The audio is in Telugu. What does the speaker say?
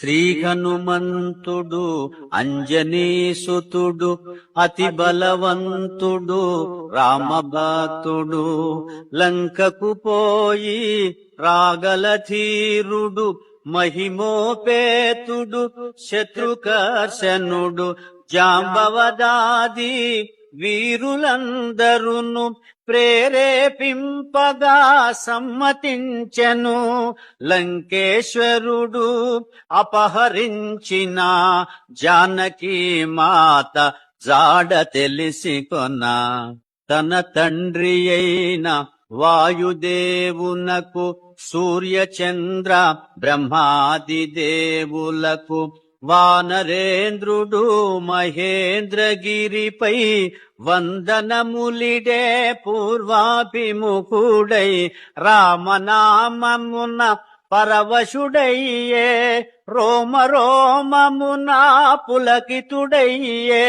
శ్రీ హనుమంతుడు అంజనీసుతుడు అతి బలవంతుడు రామభక్తుడు లంకకు పోయి రాగల ధీరుడు మహిమోపేతుడు శత్రుకర్షణుడు జాంబవదాది వీరులందరును ప్రేరేపింపగా సమ్మతించెను. లంకేశ్వరుడు అపహరించిన జానకీ మాత జాడ తెలిసి కొన తన తండ్రి అయిన వాయుదేవునకు సూర్యచంద్ర బ్రహ్మాది దేవులకు వానరేంద్రుడు మహేంద్రగిరిపై వందనములిడే పూర్వాభిముఖుడై రామనామమున పరవశుడయ్యే రోమ రోమమున పులకితుడయ్యే